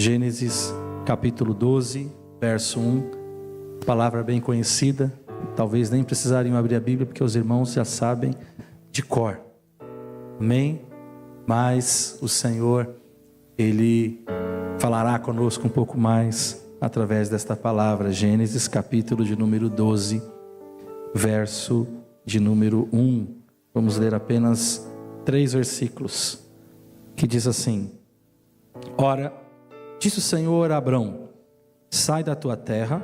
Gênesis capítulo 12, verso 1, palavra bem conhecida, talvez nem precisariam abrir a Bíblia, porque os irmãos já sabem de cor, amém? Mas o Senhor, Ele falará conosco um pouco mais através desta palavra. Gênesis capítulo de número 12, verso de número 1, vamos ler apenas 3 versículos, que diz assim: Ora, disse o Senhor a Abrão: sai da tua terra,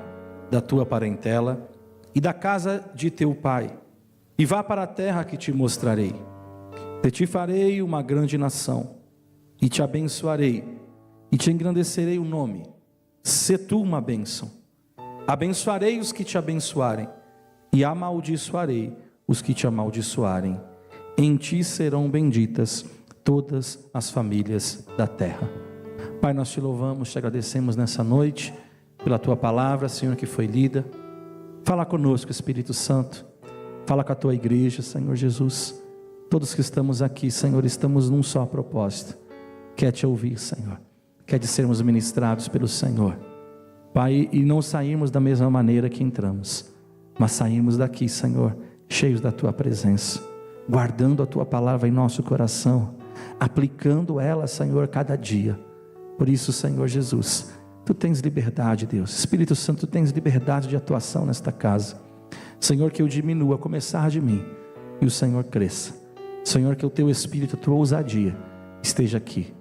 da tua parentela e da casa de teu pai, e vá para a terra que te mostrarei. De ti farei uma grande nação, e te abençoarei, e te engrandecerei o nome. Sê tu uma bênção. Abençoarei os que te abençoarem, e amaldiçoarei os que te amaldiçoarem. Em ti serão benditas todas as famílias da terra. Pai, nós te louvamos, te agradecemos nessa noite pela tua palavra, Senhor, que foi lida. Fala conosco, Espírito Santo. Fala com a tua igreja, Senhor Jesus. Todos que estamos aqui, Senhor, estamos num só propósito: quer te ouvir, Senhor, quer de sermos ministrados pelo Senhor, Pai, e não sairmos da mesma maneira que entramos, mas sairmos daqui, Senhor, cheios da tua presença, guardando a tua palavra em nosso coração, aplicando ela, Senhor, cada dia. Por isso, Senhor Jesus, tu tens liberdade, Deus. Espírito Santo, tu tens liberdade de atuação nesta casa. Senhor, que eu diminua, a começar de mim, e o Senhor cresça. Senhor, que o teu Espírito, a tua ousadia esteja aqui.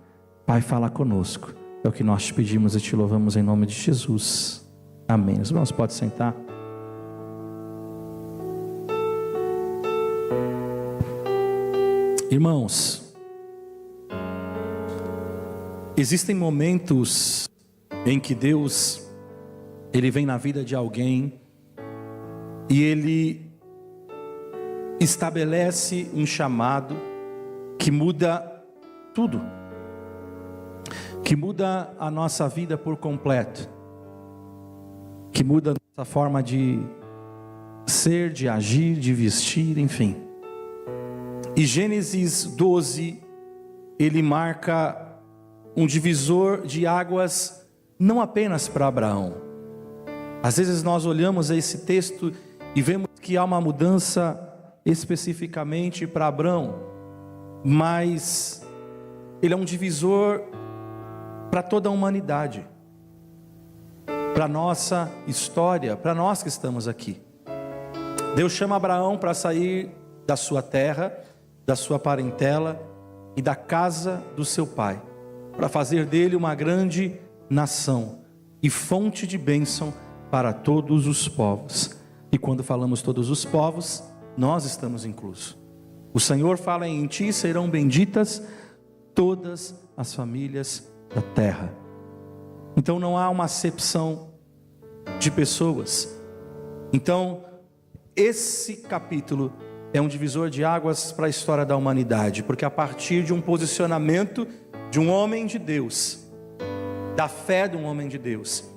Pai, fala conosco. É o que nós te pedimos e te louvamos em nome de Jesus. Amém. Os irmãos podem sentar. Irmãos, existem momentos em que Deus, Ele vem na vida de alguém e Ele estabelece um chamado que muda tudo, que muda a nossa vida por completo, que muda a nossa forma de ser, de agir, de vestir, enfim. E Gênesis 12, ele marca um divisor de águas, não apenas para Abraão. Às vezes nós olhamos esse texto e vemos que há uma mudança especificamente para Abraão, mas ele é um divisor para toda a humanidade, para a nossa história, para nós que estamos aqui. Deus chama Abraão para sair da sua terra, da sua parentela e da casa do seu pai, para fazer dele uma grande nação e fonte de bênção para todos os povos. E quando falamos todos os povos, nós estamos inclusos. O Senhor fala: em ti serão benditas todas as famílias da terra. Então não há uma acepção de pessoas. Então esse capítulo é um divisor de águas para a história da humanidade, porque a partir de um posicionamento de um homem de Deus, da fé de um homem de Deus,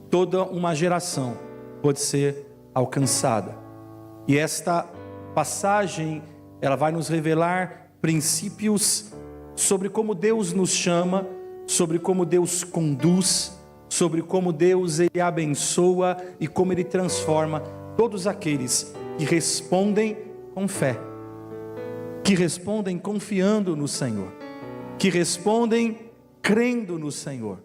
toda uma geração pode ser alcançada. E esta passagem, ela vai nos revelar princípios sobre como Deus nos chama, sobre como Deus conduz, sobre como Deus ele abençoa e como ele transforma todos aqueles que respondem com fé, que respondem confiando no Senhor, que respondem crendo no Senhor.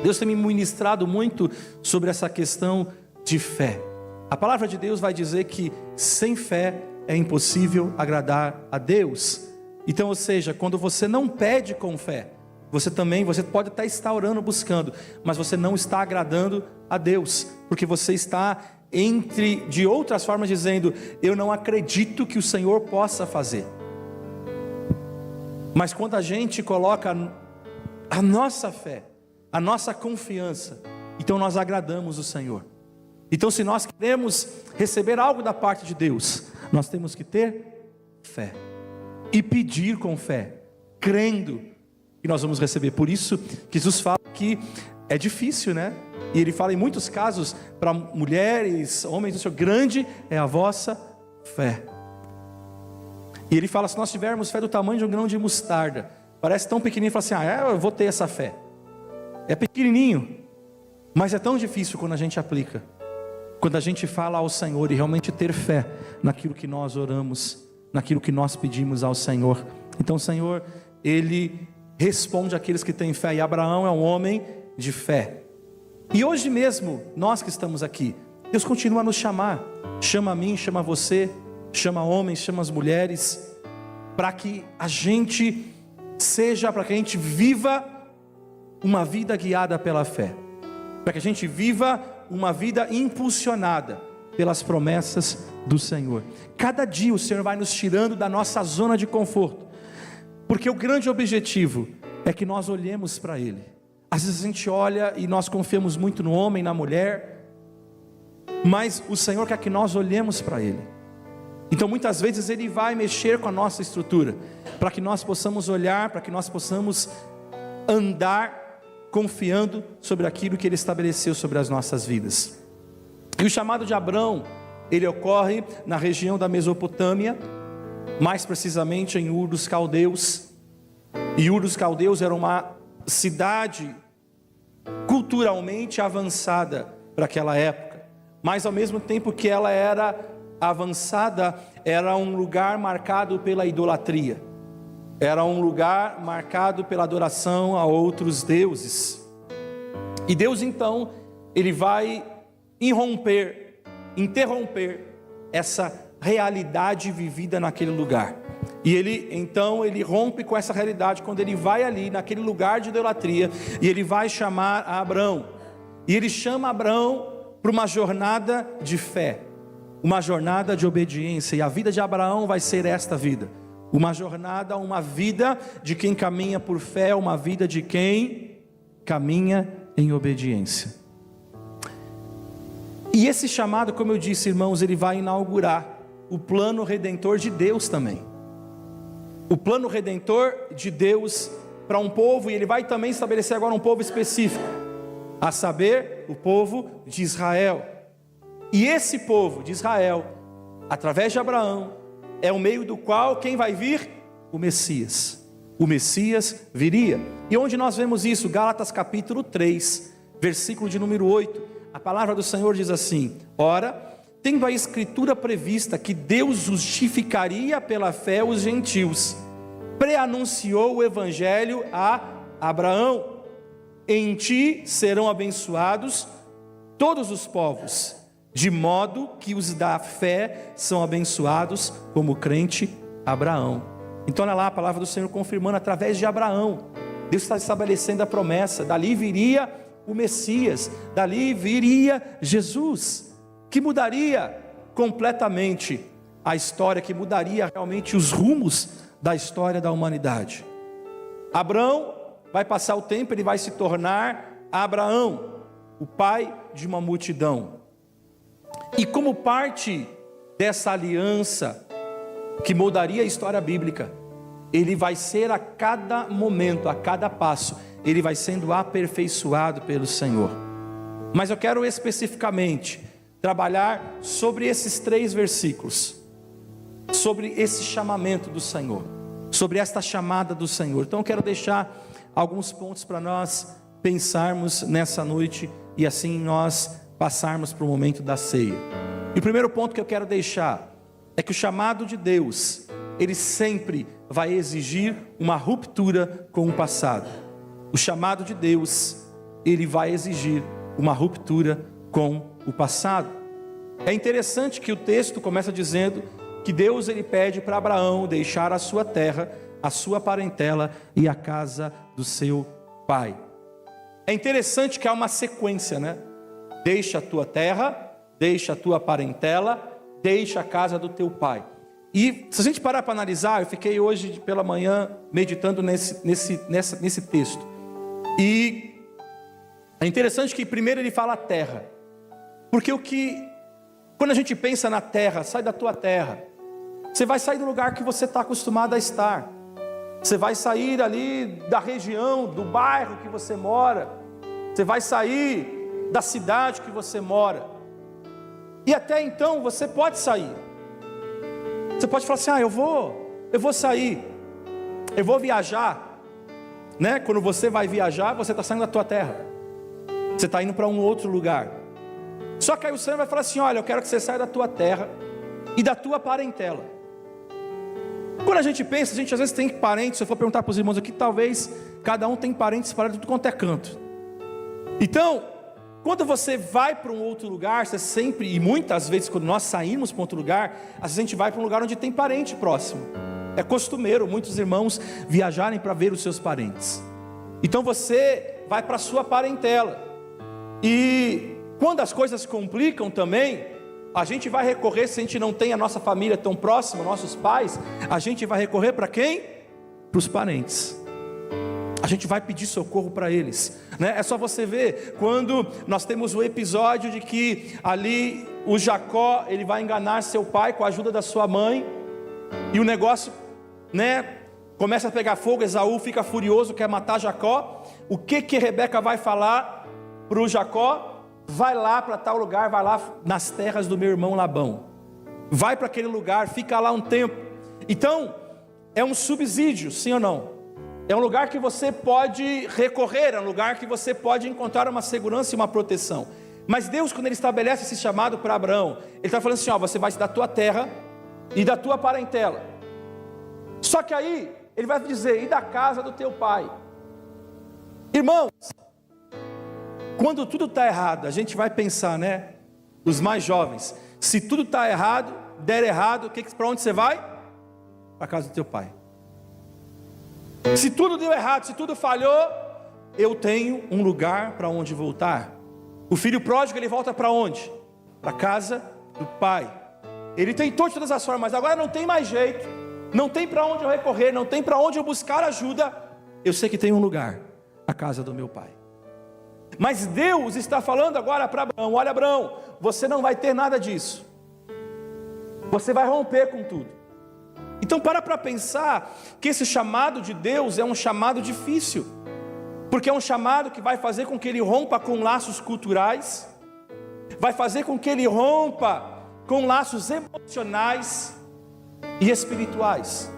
Deus tem me ministrado muito sobre essa questão de fé. A palavra de Deus vai dizer que sem fé é impossível agradar a Deus. Então, ou seja, quando você não pede com fé, você pode até estar orando, buscando, mas você não está agradando a Deus, porque você está de outras formas dizendo: eu não acredito que o Senhor possa fazer. Mas quando a gente coloca a nossa fé, a nossa confiança, então nós agradamos o Senhor. Então, se nós queremos receber algo da parte de Deus, nós temos que ter fé e pedir com fé, crendo que nós vamos receber. Por isso que Jesus fala que é difícil, né? E ele fala em muitos casos para mulheres, homens, o Senhor: grande é a vossa fé. E ele fala: se nós tivermos fé do tamanho de um grão de mostarda, parece tão pequenininho, fala assim: eu vou ter essa fé. É pequenininho, mas é tão difícil quando a gente aplica. Quando a gente fala ao Senhor e realmente ter fé naquilo que nós oramos, naquilo que nós pedimos ao Senhor. Então o Senhor, Ele responde àqueles que têm fé. E Abraão é um homem de fé. E hoje mesmo, nós que estamos aqui, Deus continua a nos chamar. Chama a mim, chama você, chama homens, chama as mulheres, para que a gente para que a gente viva uma vida guiada pela fé. Para que a gente viva uma vida impulsionada pelas promessas do Senhor. Cada dia o Senhor vai nos tirando da nossa zona de conforto, porque o grande objetivo é que nós olhemos para Ele. Às vezes a gente olha e nós confiamos muito no homem, na mulher, mas o Senhor quer que nós olhemos para Ele. Então muitas vezes Ele vai mexer com a nossa estrutura, para que nós possamos olhar, para que nós possamos andar confiando sobre aquilo que Ele estabeleceu sobre as nossas vidas. E o chamado de Abrão, ele ocorre na região da Mesopotâmia, mais precisamente em Ur dos Caldeus. E Ur dos Caldeus era uma cidade culturalmente avançada para aquela época, mas ao mesmo tempo que ela era avançada, era um lugar marcado pela idolatria. Era um lugar marcado pela adoração a outros deuses. E Deus então, Ele vai interromper essa realidade vivida naquele lugar. E Ele rompe com essa realidade quando Ele vai ali naquele lugar de idolatria, e Ele vai chamar a Abrão. E Ele chama Abrão para uma jornada de fé, uma jornada de obediência. E a vida de Abraão vai ser esta vida. Uma jornada, uma vida de quem caminha por fé, uma vida de quem caminha em obediência. E esse chamado, como eu disse, irmãos, ele vai inaugurar o plano redentor de Deus também. O plano redentor de Deus para um povo, e Ele vai também estabelecer agora um povo específico, a saber, o povo de Israel. E esse povo de Israel, através de Abraão, é o meio do qual quem vai vir? O Messias. O Messias viria. E onde nós vemos isso? Gálatas capítulo 3, versículo de número 8. A palavra do Senhor diz assim: ora, tendo a escritura prevista que Deus justificaria pela fé os gentios, preanunciou o evangelho a Abraão: em ti serão abençoados todos os povos, de modo que os da fé são abençoados como o crente Abraão. Então olha lá a palavra do Senhor confirmando através de Abraão. Deus está estabelecendo a promessa, dali viria o Messias, dali viria Jesus, que mudaria completamente a história, que mudaria realmente os rumos da história da humanidade. Abraão vai passar o tempo, ele vai se tornar Abraão, o pai de uma multidão. E como parte dessa aliança que moldaria a história bíblica, ele vai ser a cada momento, a cada passo, ele vai sendo aperfeiçoado pelo Senhor. Mas eu quero especificamente trabalhar sobre esses 3 versículos, sobre esse chamamento do Senhor, sobre esta chamada do Senhor. Então eu quero deixar alguns pontos para nós pensarmos nessa noite, e assim nós passarmos para o momento da ceia. E o primeiro ponto que eu quero deixar é que o chamado de Deus, ele sempre vai exigir uma ruptura com o passado. O chamado de Deus, ele vai exigir uma ruptura com o passado. É interessante que o texto começa dizendo que Deus, ele pede para Abraão deixar a sua terra, a sua parentela e a casa do seu pai. É interessante que há uma sequência, né? Deixa a tua terra, deixa a tua parentela, deixa a casa do teu pai. E se a gente parar para analisar, eu fiquei hoje pela manhã meditando nesse texto. E é interessante que primeiro ele fala terra. Porque quando a gente pensa na terra, sai da tua terra, você vai sair do lugar que você está acostumado a estar. Você vai sair ali da região, do bairro que você mora. Você vai sair da cidade que você mora. E até então você pode sair. Você pode falar assim: eu vou sair, eu vou viajar. né? Quando você vai viajar, você está saindo da tua terra, você está indo para um outro lugar. Só que aí o Senhor vai falar assim: olha, eu quero que você saia da tua terra e da tua parentela. Quando a gente pensa, a gente às vezes tem parentes. Se eu for perguntar para os irmãos aqui, talvez cada um tem parentes espalhados de tudo quanto é canto. Então, quando você vai para um outro lugar, você sempre, e muitas vezes quando nós saímos para outro lugar, às vezes a gente vai para um lugar onde tem parente próximo. É costumeiro muitos irmãos viajarem para ver os seus parentes. Então você vai para a sua parentela. E quando as coisas complicam também, a gente vai recorrer, se a gente não tem a nossa família tão próxima, nossos pais, a gente vai recorrer para quem? Para os parentes. A gente vai pedir socorro para eles, né? É só você ver, quando nós temos o episódio de que ali o Jacó, ele vai enganar seu pai com a ajuda da sua mãe, e o negócio, né, começa a pegar fogo. Esaú fica furioso, quer matar Jacó. O que Rebeca vai falar para o Jacó? Vai lá para tal lugar, vai lá nas terras do meu irmão Labão, vai para aquele lugar, fica lá um tempo. Então, é um subsídio, sim ou não? É um lugar que você pode recorrer, é um lugar que você pode encontrar uma segurança e uma proteção. Mas Deus, quando Ele estabelece esse chamado para Abraão, Ele está falando assim: ó, você vai da tua terra e da tua parentela. Só que aí, Ele vai dizer: e da casa do teu pai. Irmãos, quando tudo está errado, a gente vai pensar, né? Os mais jovens, se tudo está errado, der errado, para onde você vai? Para a casa do teu pai. Se tudo deu errado, se tudo falhou, eu tenho um lugar para onde voltar. O filho pródigo, ele volta para onde? Para a casa do pai. Ele tentou de todas as formas, mas agora não tem mais jeito, não tem para onde eu recorrer, não tem para onde eu buscar ajuda. Eu sei que tem um lugar, a casa do meu pai. Mas Deus está falando agora para Abraão: olha, Abraão, você não vai ter nada disso, você vai romper com tudo. Então para pensar que esse chamado de Deus é um chamado difícil, porque é um chamado que vai fazer com que ele rompa com laços culturais, vai fazer com que ele rompa com laços emocionais e espirituais,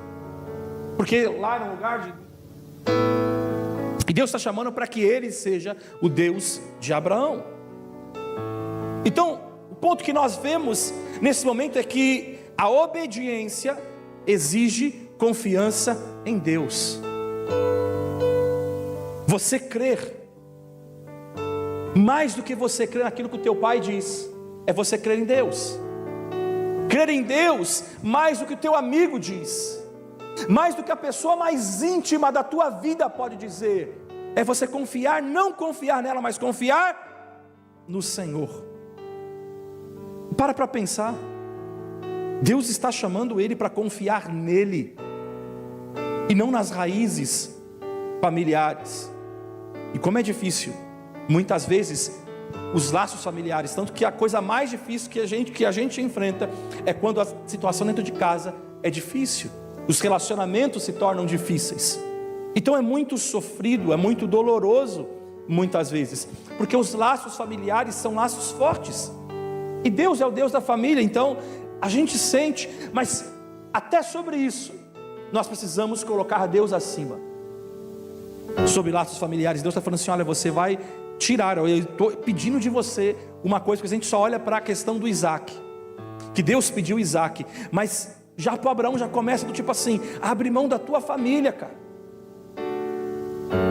porque lá no lugar de... E Deus está chamando para que Ele seja o Deus de Abraão. Então, o ponto que nós vemos nesse momento é que a obediência exige confiança em Deus. Você crer, mais do que você crer naquilo que o teu pai diz, é você crer em Deus. Crer em Deus mais do que o teu amigo diz, mais do que a pessoa mais íntima da tua vida pode dizer, é você confiar, não confiar nela, mas confiar no Senhor. Para pensar, Deus está chamando ele para confiar nele, e não nas raízes familiares. E como é difícil, muitas vezes, os laços familiares, tanto que a coisa mais difícil que a gente enfrenta é quando a situação dentro de casa é difícil. Os relacionamentos se tornam difíceis. Então é muito sofrido, é muito doloroso, muitas vezes, porque os laços familiares são laços fortes, e Deus é o Deus da família. Então a gente sente, mas até sobre isso, nós precisamos colocar Deus acima. Sobre laços familiares, Deus está falando assim: olha, você vai tirar, eu estou pedindo de você uma coisa, que a gente só olha para a questão do Isaac, que Deus pediu Isaac, mas já para Abraão já começa do tipo assim: abre mão da tua família, cara,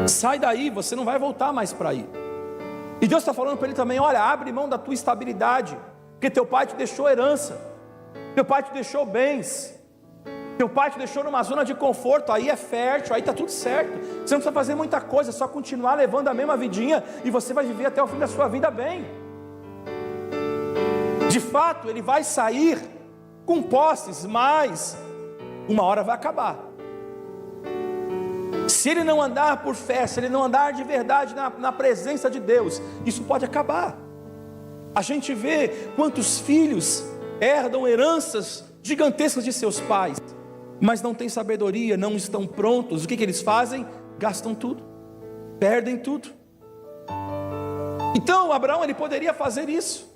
sai daí, você não vai voltar mais para aí. E Deus está falando para ele também: olha, abre mão da tua estabilidade, porque teu pai te deixou herança, teu pai te deixou bens, teu pai te deixou numa zona de conforto, aí é fértil, aí está tudo certo, você não precisa fazer muita coisa, é só continuar levando a mesma vidinha, e você vai viver até o fim da sua vida bem. De fato, ele vai sair com posses, mas uma hora vai acabar. Se ele não andar por fé, se ele não andar de verdade na presença de Deus, isso pode acabar. A gente vê quantos filhos herdam heranças gigantescas de seus pais, mas não têm sabedoria, não estão prontos. O que eles fazem? Gastam tudo, perdem tudo. Então Abraão, ele poderia fazer isso,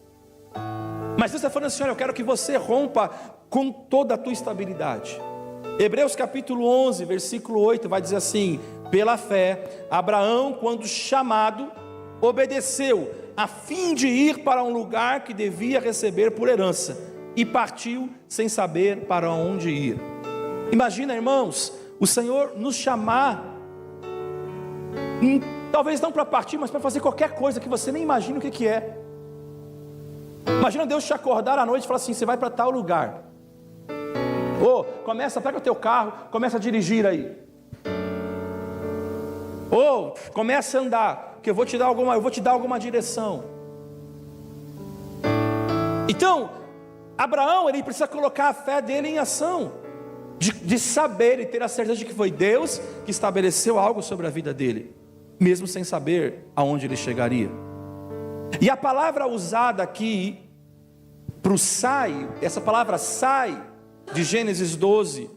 mas Deus está falando assim: olha, eu quero que você rompa com toda a tua estabilidade. Hebreus capítulo 11, versículo 8 vai dizer assim: pela fé, Abraão, quando chamado, obedeceu, a fim de ir para um lugar que devia receber por herança, e partiu sem saber para onde ir. Imagina, irmãos, o Senhor nos chamar, talvez não para partir, mas para fazer qualquer coisa que você nem imagina o que é. Imagina Deus te acordar à noite e falar assim: você vai para tal lugar. Pega o teu carro, começa a dirigir aí. Começa a andar, que eu vou te dar alguma direção. Então, Abraão, ele precisa colocar a fé dele em ação, de saber e ter a certeza de que foi Deus que estabeleceu algo sobre a vida dele, mesmo sem saber aonde ele chegaria. E a palavra usada aqui para o sai, essa palavra sai, de Gênesis 12,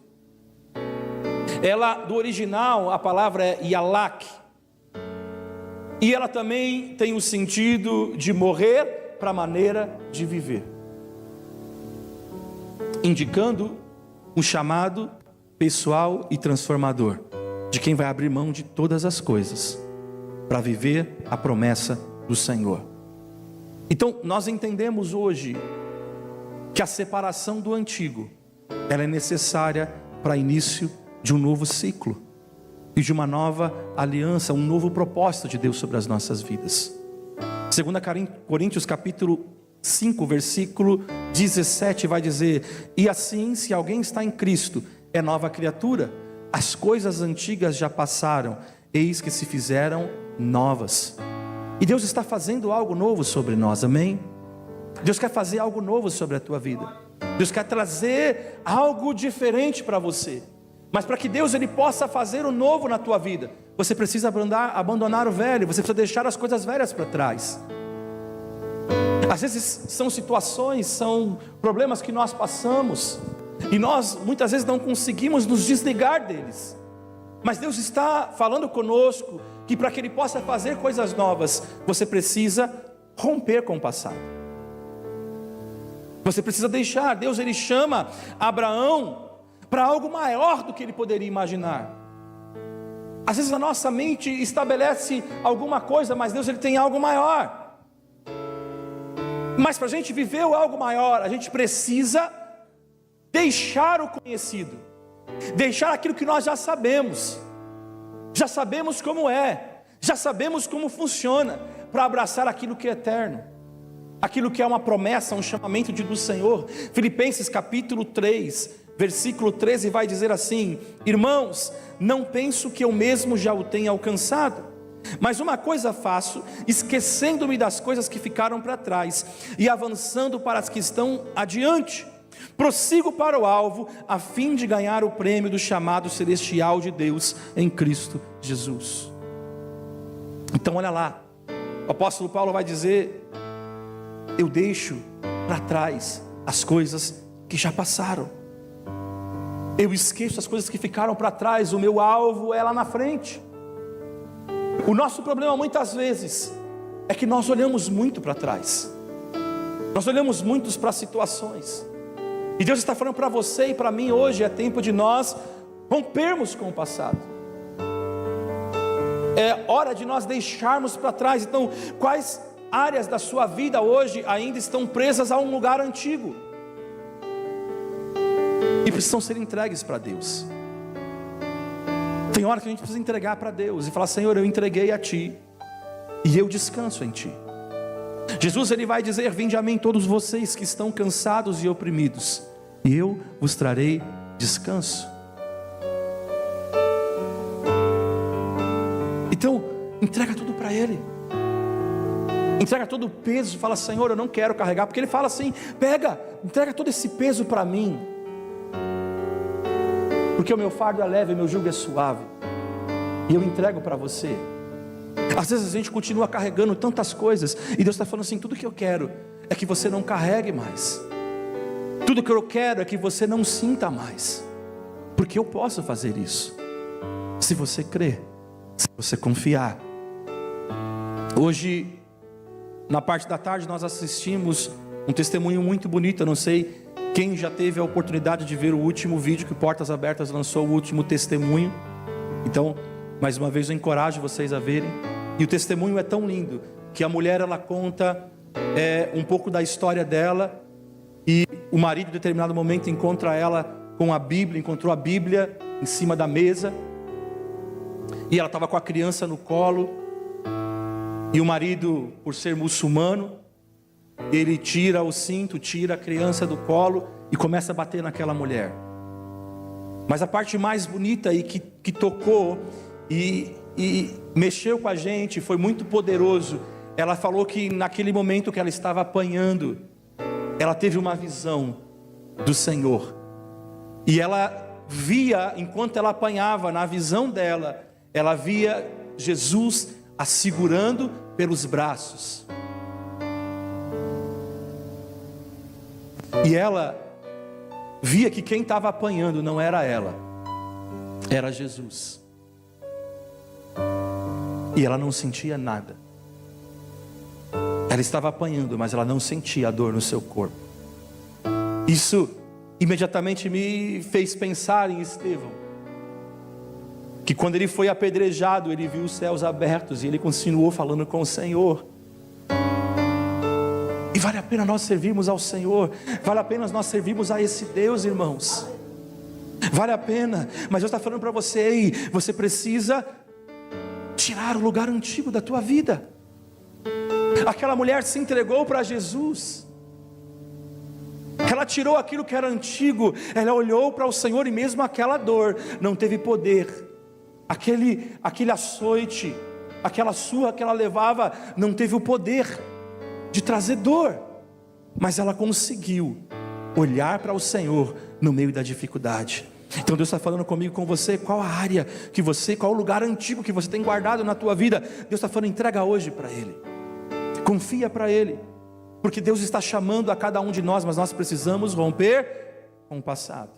ela, do original, a palavra é yalak, e ela também tem o sentido de morrer para a maneira de viver, indicando um chamado pessoal e transformador, de quem vai abrir mão de todas as coisas, para viver a promessa do Senhor. Então, nós entendemos hoje, que a separação do antigo, ela é necessária para início de um novo ciclo, e de uma nova aliança, um novo propósito de Deus sobre as nossas vidas. 2 Coríntios capítulo 5, versículo 17 vai dizer: e assim, se alguém está em Cristo, é nova criatura, as coisas antigas já passaram, eis que se fizeram novas. E Deus está fazendo algo novo sobre nós, amém? Deus quer fazer algo novo sobre a tua vida, Deus quer trazer algo diferente para você. Mas para que Deus ele possa fazer o novo na tua vida, você precisa abandonar o velho, você precisa deixar as coisas velhas para trás. Às vezes são situações, são problemas que nós passamos, e nós muitas vezes não conseguimos nos desligar deles. Mas Deus está falando conosco, que para que Ele possa fazer coisas novas, você precisa romper com o passado. Você precisa deixar. Deus ele chama Abraão para algo maior do que ele poderia imaginar. Às vezes a nossa mente estabelece alguma coisa, mas Deus ele tem algo maior. Mas para a gente viver algo maior, a gente precisa deixar o conhecido, deixar aquilo que nós já sabemos como é, já sabemos como funciona, para abraçar aquilo que é eterno, aquilo que é uma promessa, um chamamento do Senhor. Filipenses capítulo 3, versículo 13 vai dizer assim: irmãos, não penso que eu mesmo já o tenha alcançado, mas uma coisa faço, esquecendo-me das coisas que ficaram para trás e avançando para as que estão adiante, prossigo para o alvo, a fim de ganhar o prêmio do chamado celestial de Deus em Cristo Jesus. Então olha lá, o apóstolo Paulo vai dizer: eu deixo para trás as coisas que já passaram, eu esqueço as coisas que ficaram para trás, o meu alvo é lá na frente. O nosso problema muitas vezes é que nós olhamos muito para trás, nós olhamos muito para as situações, e Deus está falando para você e para mim hoje: é tempo de nós rompermos com o passado, é hora de nós deixarmos para trás. Então, quais áreas da sua vida hoje ainda estão presas a um lugar antigo e precisam ser entregues para Deus? Tem hora que a gente precisa entregar para Deus e falar: Senhor, eu entreguei a Ti e eu descanso em Ti. Jesus ele vai dizer: vinde a mim todos vocês que estão cansados e oprimidos, e eu vos trarei descanso. Então, entrega tudo para Ele, entrega todo o peso, fala: Senhor, eu não quero carregar, porque Ele fala assim: entrega todo esse peso para mim, porque o meu fardo é leve, o meu jugo é suave, e eu entrego para você. Às vezes a gente continua carregando tantas coisas, e Deus está falando assim: tudo que eu quero é que você não carregue mais, tudo que eu quero é que você não sinta mais, porque eu posso fazer isso, se você crer, se você confiar. Hoje, na parte da tarde, nós assistimos um testemunho muito bonito. Eu não sei quem já teve a oportunidade de ver o último vídeo que o Portas Abertas lançou, o último testemunho. Então, Mais uma vez eu encorajo vocês a verem. E o testemunho é tão lindo que a mulher, ela conta um pouco da história dela. E o marido, em determinado momento, encontra ela com a Bíblia, encontrou a Bíblia em cima da mesa. E ela estava com a criança no colo. E o marido, por ser muçulmano, ele tira o cinto, tira a criança do colo e começa a bater naquela mulher. Mas a parte mais bonita e que tocou e mexeu com a gente, foi muito poderoso. Ela falou que naquele momento que ela estava apanhando, ela teve uma visão do Senhor. E ela via, enquanto ela apanhava, na visão dela, ela via Jesus a segurando pelos braços. E ela via que quem estava apanhando não era ela, era Jesus. E ela não sentia nada. Ela estava apanhando, mas ela não sentia a dor no seu corpo. Isso imediatamente me fez pensar em Estevão, que quando ele foi apedrejado, ele viu os céus abertos e ele continuou falando com o Senhor. E vale a pena nós servirmos ao Senhor, vale a pena nós servirmos a esse Deus, irmãos. Vale a pena, mas Deus está falando para você aí, você precisa tirar o lugar antigo da tua vida. Aquela mulher se entregou para Jesus. Ela tirou aquilo que era antigo, ela olhou para o Senhor e mesmo aquela dor não teve poder. Aquele açoite, aquela surra que ela levava não teve o poder de trazer dor, mas ela conseguiu olhar para o Senhor no meio da dificuldade. Então Deus está falando comigo, com você, qual a área que você, qual o lugar antigo que você tem guardado na tua vida. Deus está falando, entrega hoje para Ele, confia para Ele, porque Deus está chamando a cada um de nós, mas nós precisamos romper com o passado.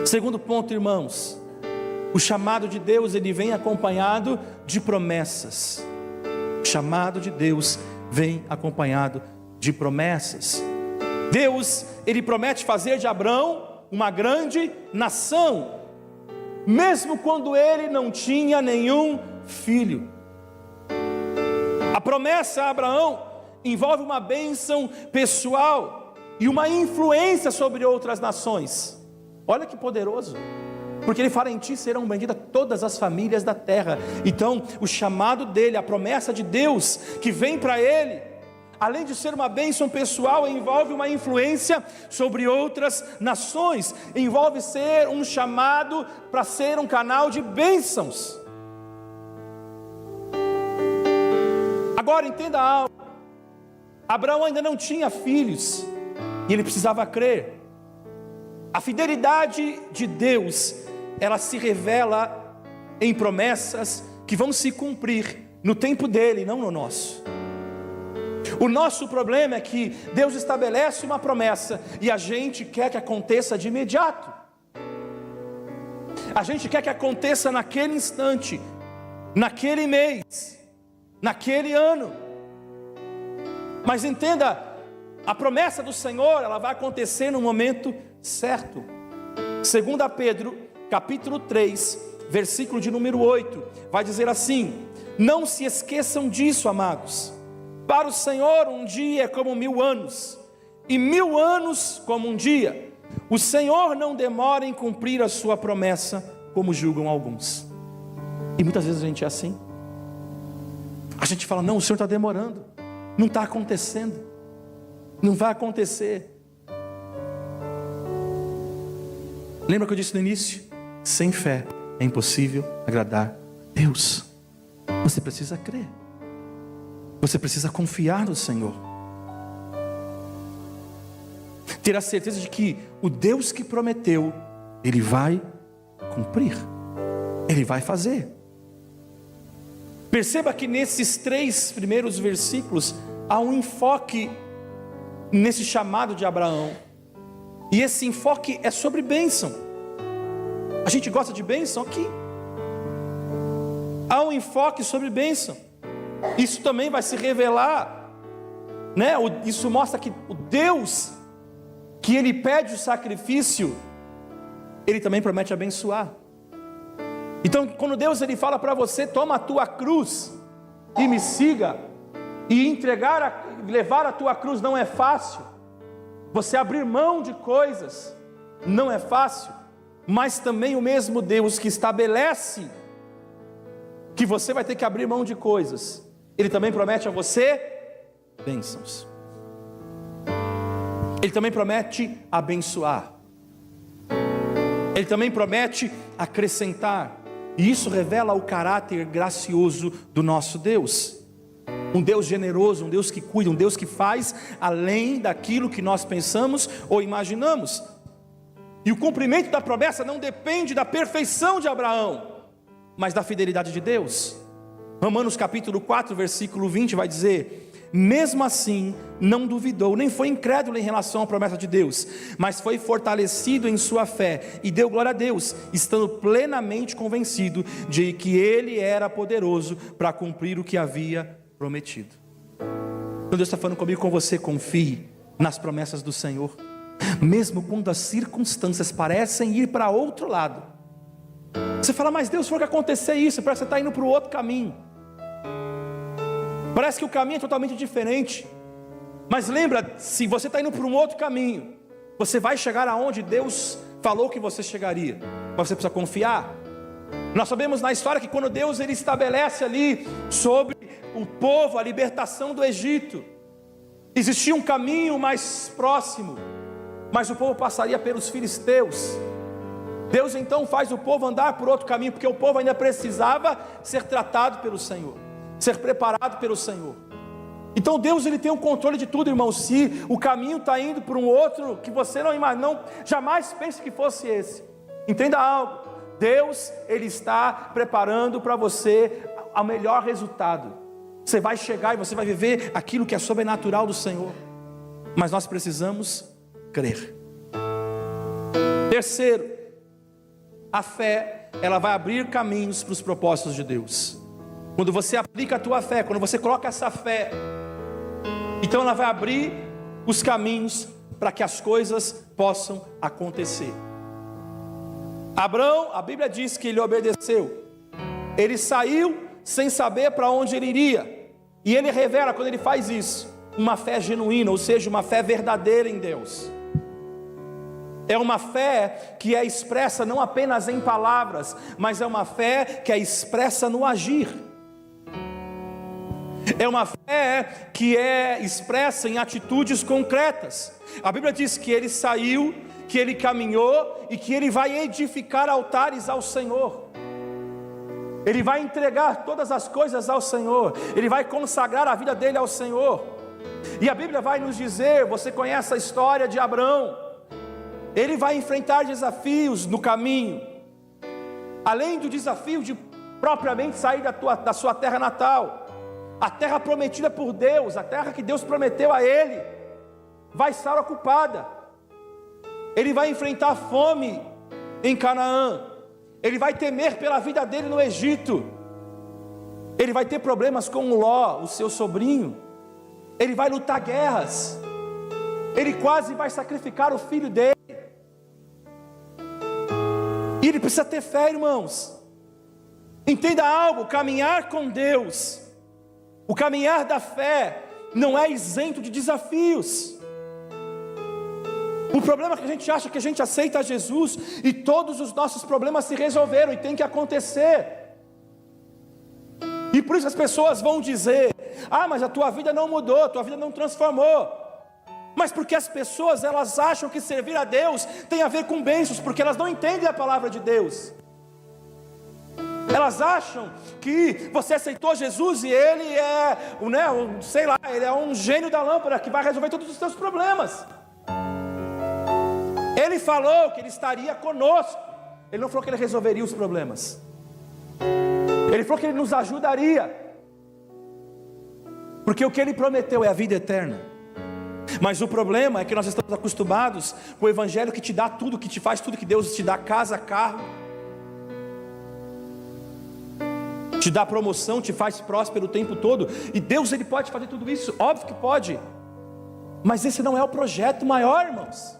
Segundo ponto, irmãos, o chamado de Deus, ele vem acompanhado de promessas. O chamado de Deus vem acompanhado de promessas. Deus, ele promete fazer de Abrão uma grande nação, mesmo quando ele não tinha nenhum filho. A promessa a Abraão envolve uma bênção pessoal e uma influência sobre outras nações. Olha que poderoso, porque ele fala, em ti serão benditas todas as famílias da terra. Então o chamado dele, a promessa de Deus que vem para ele, além de ser uma bênção pessoal, envolve uma influência sobre outras nações, envolve ser um chamado para ser um canal de bênçãos. Agora entenda algo, Abraão ainda não tinha filhos, e ele precisava crer. A fidelidade de Deus, ela se revela em promessas que vão se cumprir no tempo dele, não no nosso. O nosso problema é que Deus estabelece uma promessa e a gente quer que aconteça de imediato. A gente quer que aconteça naquele instante, naquele mês, naquele ano. Mas entenda, a promessa do Senhor, ela vai acontecer no momento certo. 2 Pedro, capítulo 3, versículo de número 8, vai dizer assim: não se esqueçam disso, amados. Para o Senhor um dia é como 1000 anos, e 1000 anos como um dia. O Senhor não demora em cumprir a sua promessa, como julgam alguns. E muitas vezes a gente é assim. A gente fala, não, o Senhor está demorando, não está acontecendo, não vai acontecer. Lembra que eu disse no início? Sem fé é impossível agradar a Deus. Você precisa crer, você precisa confiar no Senhor, ter a certeza de que o Deus que prometeu, Ele vai cumprir, Ele vai fazer. Perceba que nesses 3 primeiros versículos há um enfoque nesse chamado de Abraão, e esse enfoque é sobre bênção. A gente gosta de bênção aqui. Há um enfoque sobre bênção. Isso também vai se revelar, né? Isso mostra que o Deus que Ele pede o sacrifício, Ele também promete abençoar. Então, quando Deus ele fala para você, toma a tua cruz e me siga, e levar a tua cruz não é fácil. Você abrir mão de coisas não é fácil, mas também o mesmo Deus que estabelece que você vai ter que abrir mão de coisas, Ele também promete a você bênçãos. Ele também promete abençoar. Ele também promete acrescentar. E isso revela o caráter gracioso do nosso Deus. Um Deus generoso, um Deus que cuida, um Deus que faz além daquilo que nós pensamos ou imaginamos. E o cumprimento da promessa não depende da perfeição de Abraão, mas da fidelidade de Deus. Romanos capítulo 4, versículo 20 vai dizer: mesmo assim não duvidou, nem foi incrédulo em relação à promessa de Deus, mas foi fortalecido em sua fé e deu glória a Deus, estando plenamente convencido de que Ele era poderoso para cumprir o que havia prometido. Então Deus está falando comigo, com você: confie nas promessas do Senhor, mesmo quando as circunstâncias parecem ir para outro lado. Você fala: mas Deus, foi que acontecer isso, parece que você está indo para o outro caminho, parece que o caminho é totalmente diferente. Mas lembra, se você está indo para um outro caminho, você vai chegar aonde Deus falou que você chegaria, mas você precisa confiar. Nós sabemos na história que quando Deus ele estabelece ali sobre o povo a libertação do Egito, existia um caminho mais próximo, mas o povo passaria pelos filisteus. Deus então faz o povo andar por outro caminho, porque o povo ainda precisava ser tratado pelo Senhor, ser preparado pelo Senhor. Então Deus ele tem o controle de tudo, irmão. Se o caminho está indo para um outro que você jamais pense que fosse esse, entenda algo: Deus ele está preparando para você o melhor resultado. Você vai chegar e você vai viver aquilo que é sobrenatural do Senhor, mas nós precisamos crer. Terceiro, a fé, ela vai abrir caminhos para os propósitos de Deus. Quando você aplica a tua fé, quando você coloca essa fé, então ela vai abrir os caminhos para que as coisas possam acontecer. Abraão, a Bíblia diz que ele obedeceu. Ele saiu sem saber para onde ele iria, e ele revela, quando ele faz isso, uma fé genuína, ou seja, uma fé verdadeira em Deus. É uma fé que é expressa não apenas em palavras, mas é uma fé que é expressa no agir. É uma fé que é expressa em atitudes concretas. A Bíblia diz que ele saiu, que ele caminhou e que ele vai edificar altares ao Senhor. Ele vai entregar todas as coisas ao Senhor. Ele vai consagrar a vida dele ao Senhor. E a Bíblia vai nos dizer, você conhece a história de Abraão, ele vai enfrentar desafios no caminho, além do desafio de propriamente sair da sua terra natal. A terra prometida por Deus, a terra que Deus prometeu a ele, vai estar ocupada. Ele vai enfrentar fome em Canaã. Ele vai temer pela vida dele no Egito. Ele vai ter problemas com Ló, o seu sobrinho. Ele vai lutar guerras. Ele quase vai sacrificar o filho dele. E ele precisa ter fé, irmãos. Entenda algo: caminhar com Deus, o caminhar da fé, não é isento de desafios. O problema é que a gente acha que a gente aceita Jesus e todos os nossos problemas se resolveram, e tem que acontecer. E por isso as pessoas vão dizer: ah, mas a tua vida não mudou, a tua vida não transformou. Mas porque as pessoas, elas acham que servir a Deus tem a ver com bênçãos, porque elas não entendem a palavra de Deus. Elas acham que você aceitou Jesus e Ele é, Ele é um gênio da lâmpada que vai resolver todos os seus problemas. Ele falou que Ele estaria conosco. Ele não falou que Ele resolveria os problemas. Ele falou que Ele nos ajudaria. Porque o que Ele prometeu é a vida eterna. Mas o problema é que nós estamos acostumados com o evangelho que te dá tudo, que te faz tudo, que Deus te dá casa, carro, te dá promoção, te faz próspero o tempo todo. E Deus ele pode fazer tudo isso, óbvio que pode. Mas esse não é o projeto maior, irmãos.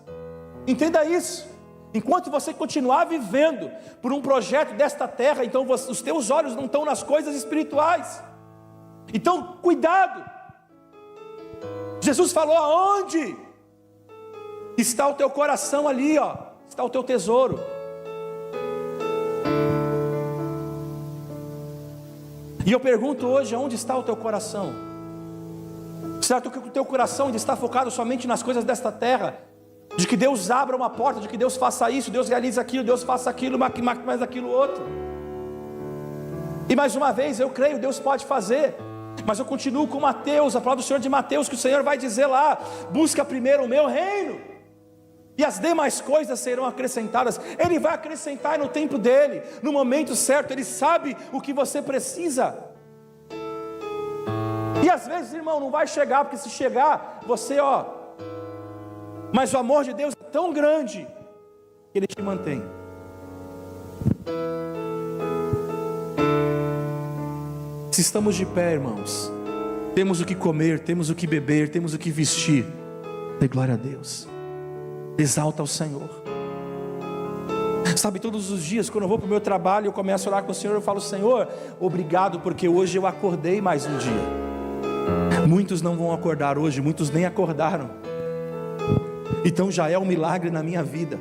Entenda isso. Enquanto você continuar vivendo por um projeto desta terra, então os teus olhos não estão nas coisas espirituais. Então, cuidado. Jesus falou: aonde está o teu coração, ali, ó, está o teu tesouro. E eu pergunto hoje: aonde está o teu coração? Será que o teu coração ainda está focado somente nas coisas desta terra? De que Deus abra uma porta, de que Deus faça isso, Deus realize aquilo, Deus faça aquilo, mais aquilo outro. E mais uma vez, eu creio, Deus pode fazer. Mas eu continuo com Mateus, a palavra do Senhor de Mateus, que o Senhor vai dizer lá: busca primeiro o meu reino, e as demais coisas serão acrescentadas. Ele vai acrescentar no tempo dele, no momento certo. Ele sabe o que você precisa. E às vezes, irmão, não vai chegar, porque se chegar, você, mas o amor de Deus é tão grande que Ele te mantém. Se estamos de pé, irmãos, temos o que comer, temos o que beber, temos o que vestir, dê glória a Deus, exalta ao Senhor. Sabe, todos os dias, quando eu vou para o meu trabalho, eu começo a orar com o Senhor, eu falo: Senhor, obrigado, porque hoje eu acordei mais um dia. Muitos não vão acordar hoje, muitos nem acordaram. Então já é um milagre na minha vida.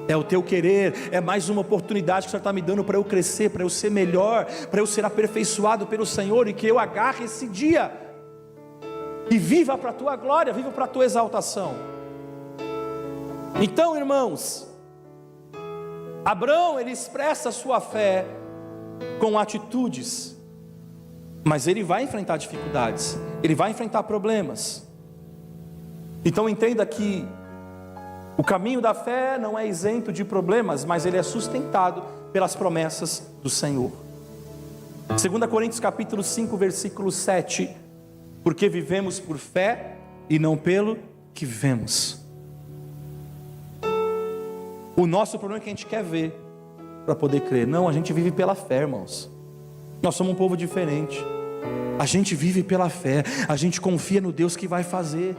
É o teu querer, é mais uma oportunidade que o Senhor está me dando para eu crescer, para eu ser melhor, para eu ser aperfeiçoado pelo Senhor, e que eu agarre esse dia e viva para a tua glória, viva para a tua exaltação. Então, irmãos, Abraão, ele expressa a sua fé com atitudes, mas ele vai enfrentar dificuldades, ele vai enfrentar problemas. Então entenda que o caminho da fé não é isento de problemas, mas ele é sustentado pelas promessas do Senhor. 2 Coríntios capítulo 5, versículo 7: porque vivemos por fé e não pelo que vemos. O nosso problema é que a gente quer ver para poder crer. Não, a gente vive pela fé, irmãos. Nós somos um povo diferente. A gente vive pela fé, a gente confia no Deus que vai fazer.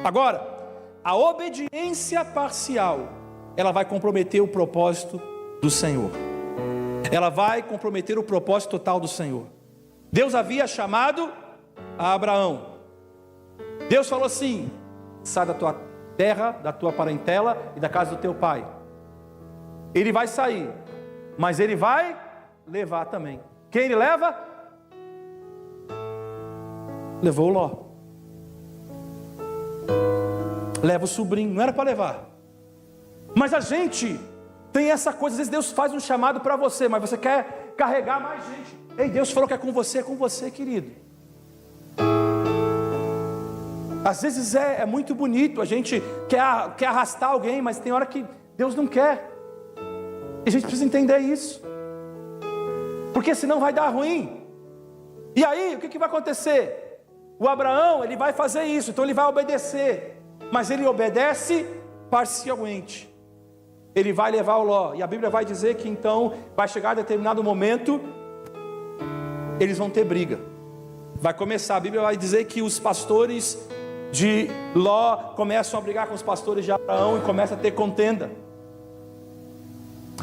Agora, a obediência parcial, ela vai comprometer o propósito do Senhor. Ela vai comprometer o propósito total do Senhor. Deus havia chamado a Abraão. Deus falou assim: sai da tua terra, da tua parentela e da casa do teu pai. Ele vai sair, mas ele vai levar também. Quem ele leva? Levou Ló. Leva o sobrinho, não era para levar. Mas a gente tem essa coisa, às vezes Deus faz um chamado para você, mas você quer carregar mais gente. Ei, Deus falou que é com você, querido. Às vezes é muito bonito, a gente quer arrastar alguém, mas tem hora que Deus não quer. E a gente precisa entender isso, porque senão vai dar ruim. E aí, o que vai acontecer? O Abraão, ele vai fazer isso, então ele vai obedecer. Mas ele obedece parcialmente. Ele vai levar o Ló. E a Bíblia vai dizer que então vai chegar a determinado momento, eles vão ter briga. Vai começar, a Bíblia vai dizer que os pastores de Ló começam a brigar com os pastores de Abraão, e começa a ter contenda,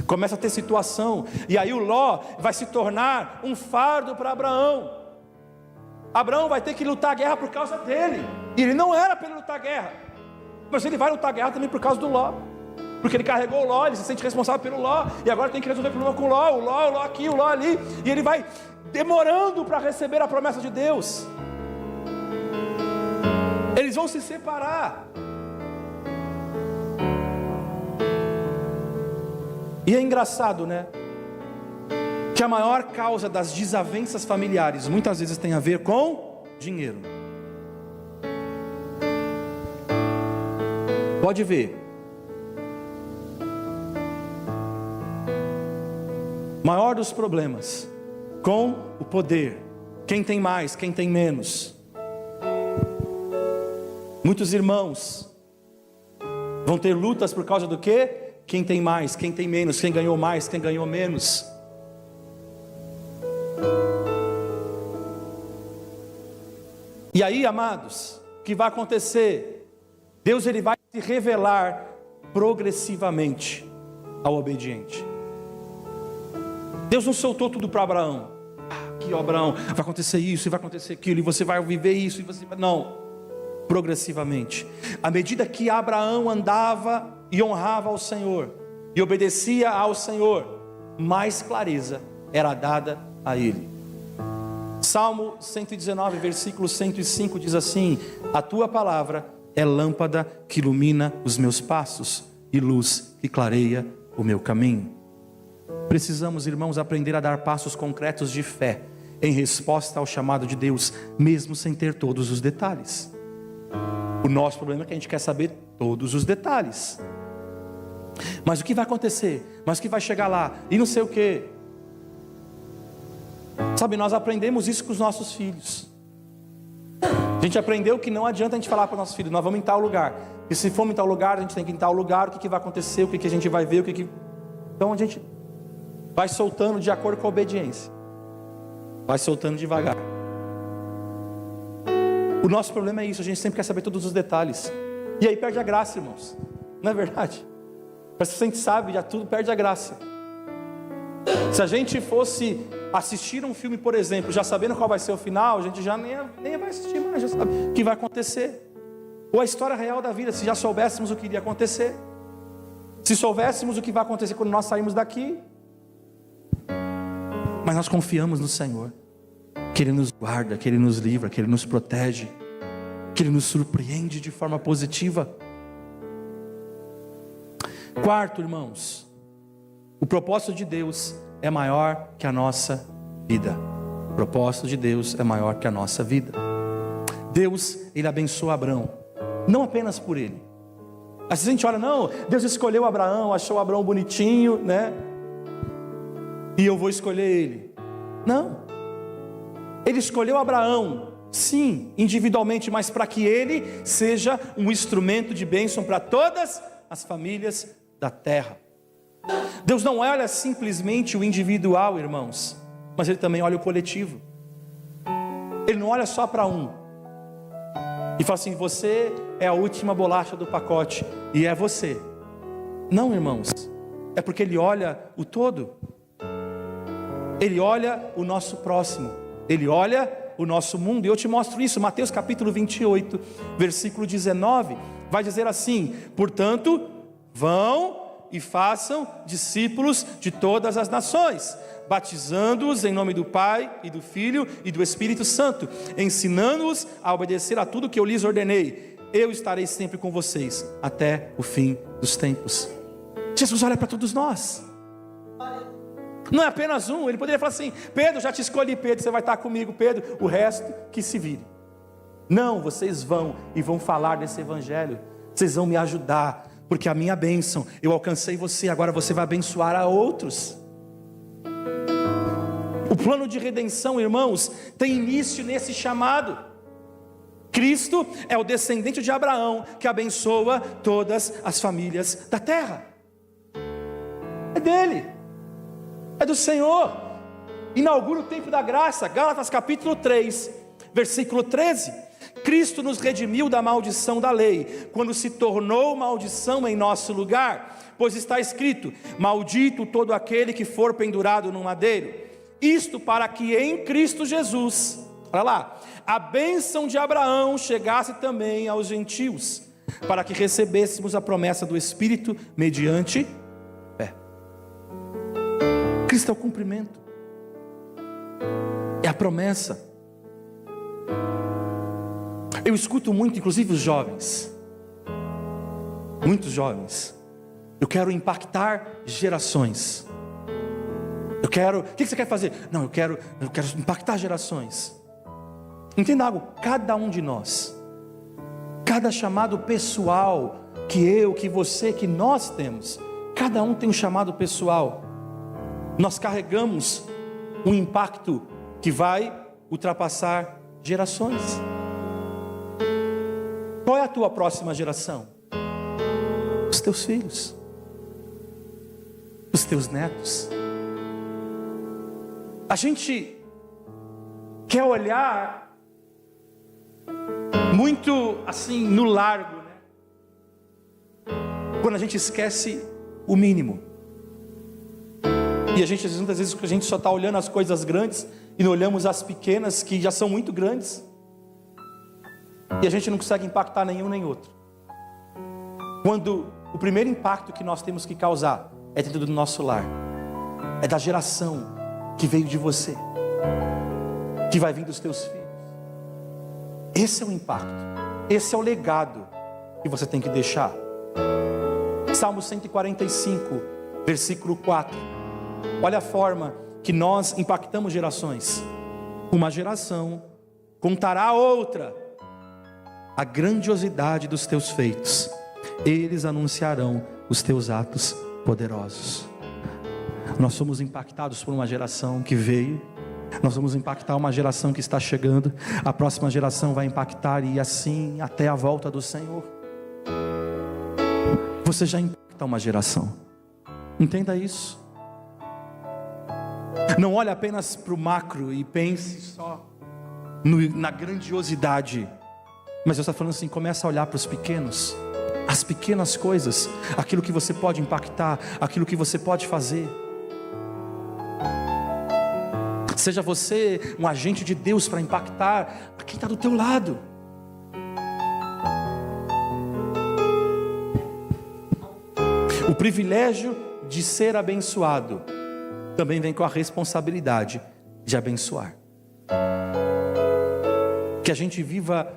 começa a ter situação. E aí o Ló vai se tornar um fardo para Abraão. Abraão vai ter que lutar a guerra por causa dele. E ele não era para ele lutar a guerra, mas ele vai lutar a guerra também por causa do Ló, porque ele carregou o Ló, ele se sente responsável pelo Ló, e agora tem que resolver o problema com o Ló aqui, o Ló ali, e ele vai demorando para receber a promessa de Deus. Eles vão se separar. E é engraçado, né? Que a maior causa das desavenças familiares muitas vezes tem a ver com dinheiro. Pode ver. Maior dos problemas com o poder. Quem tem mais, quem tem menos. Muitos irmãos vão ter lutas por causa do quê? Quem tem mais, quem tem menos, quem ganhou mais, quem ganhou menos. E aí, amados, o que vai acontecer? Deus, ele vai se revelar progressivamente ao obediente. Deus não soltou tudo para Abraão. Aqui, ó, Abraão, vai acontecer isso, e vai acontecer aquilo, e você vai viver isso, e você vai... Não, progressivamente. À medida que Abraão andava e honrava ao Senhor, e obedecia ao Senhor, mais clareza era dada a ele. Salmo 119, versículo 105 diz assim: a tua palavra é lâmpada que ilumina os meus passos e luz que clareia o meu caminho. Precisamos, irmãos, aprender a dar passos concretos de fé em resposta ao chamado de Deus, mesmo sem ter todos os detalhes. O nosso problema é que a gente quer saber todos os detalhes. Mas o que vai acontecer? Mas o que vai chegar lá? E não sei o que. Sabe, nós aprendemos isso com os nossos filhos. A gente aprendeu que não adianta a gente falar para os nossos filhos: nós vamos em tal lugar, e se formos em tal lugar, a gente tem que ir em tal lugar. O que vai acontecer, o que a gente vai ver, Então a gente vai soltando de acordo com a obediência, vai soltando devagar. O nosso problema é isso, a gente sempre quer saber todos os detalhes, e aí perde a graça, irmãos. Não é verdade? Mas se a gente sabe, já tudo perde a graça. Se a gente fosse assistir um filme, por exemplo, já sabendo qual vai ser o final, a gente já nem vai assistir mais, já sabe o que vai acontecer. Ou a história real da vida, se já soubéssemos o que iria acontecer, se soubéssemos o que vai acontecer quando nós sairmos daqui. Mas nós confiamos no Senhor, que Ele nos guarda, que Ele nos livra, que Ele nos protege, que Ele nos surpreende de forma positiva. Quarto, irmãos, o propósito de Deus é maior que a nossa vida. O propósito de Deus é maior que a nossa vida. Deus, Ele abençoou Abraão, não apenas por ele. Às vezes a gente olha: não, Deus escolheu Abraão, achou Abraão bonitinho, né? E eu vou escolher ele. Não. Ele escolheu Abraão, sim, individualmente, mas para que ele seja um instrumento de bênção para todas as famílias da terra. Deus não olha simplesmente o individual, irmãos, mas Ele também olha o coletivo. Ele não olha só para um e fala assim: você é a última bolacha do pacote e é você. Não, irmãos, é porque Ele olha o todo. Ele olha o nosso próximo, Ele olha o nosso mundo. E eu te mostro isso. Mateus capítulo 28, versículo 19, vai dizer assim: portanto, vão e façam discípulos de todas as nações, batizando-os em nome do Pai e do Filho e do Espírito Santo, ensinando-os a obedecer a tudo que eu lhes ordenei. Eu estarei sempre com vocês até o fim dos tempos. Jesus olha para todos nós. Não é apenas um. Ele poderia falar assim: Pedro, já te escolhi, Pedro, você vai estar comigo, Pedro, o resto que se vire. Não, vocês vão e vão falar desse evangelho, vocês vão me ajudar, porque a minha bênção, eu alcancei você, agora você vai abençoar a outros. O plano de redenção, irmãos, tem início nesse chamado. Cristo é o descendente de Abraão, que abençoa todas as famílias da terra. É dele, é do Senhor. Inaugura o tempo da graça. Gálatas capítulo 3, versículo 13. Cristo nos redimiu da maldição da lei, quando se tornou maldição em nosso lugar, pois está escrito: maldito todo aquele que for pendurado no madeiro. Isto para que em Cristo Jesus, olha lá, a bênção de Abraão chegasse também aos gentios, para que recebêssemos a promessa do Espírito mediante fé. Cristo é o cumprimento, é a promessa. Eu escuto muito, inclusive os jovens, muitos jovens: eu quero impactar gerações. Eu quero, o que você quer fazer? Não, eu quero impactar gerações. Entenda algo: cada um de nós, cada chamado pessoal que eu, que você, que nós temos, cada um tem um chamado pessoal. Nós carregamos um impacto que vai ultrapassar gerações. Qual é a tua próxima geração? Os teus filhos, os teus netos. A gente quer olhar muito assim no largo, né? Quando a gente esquece o mínimo. E a gente, muitas vezes, a gente só está olhando as coisas grandes e não olhamos as pequenas, que já são muito grandes. E a gente não consegue impactar nenhum nem outro. Quando o primeiro impacto que nós temos que causar é dentro do nosso lar, é da geração que veio de você, que vai vir dos teus filhos. Esse é o impacto, esse é o legado que você tem que deixar. Salmo 145, versículo 4. Olha a forma que nós impactamos gerações. Uma geração contará a outra a grandiosidade dos teus feitos. Eles anunciarão os teus atos poderosos. Nós somos impactados por uma geração que veio. Nós vamos impactar uma geração que está chegando. A próxima geração vai impactar, e assim até a volta do Senhor. Você já impacta uma geração. Entenda isso. Não olhe apenas para o macro e pense só na grandiosidade. Mas Deus está falando assim: começa a olhar para os pequenos, as pequenas coisas, aquilo que você pode impactar, aquilo que você pode fazer. Seja você um agente de Deus para impactar a quem está do teu lado. O privilégio de ser abençoado também vem com a responsabilidade de abençoar. Que a gente viva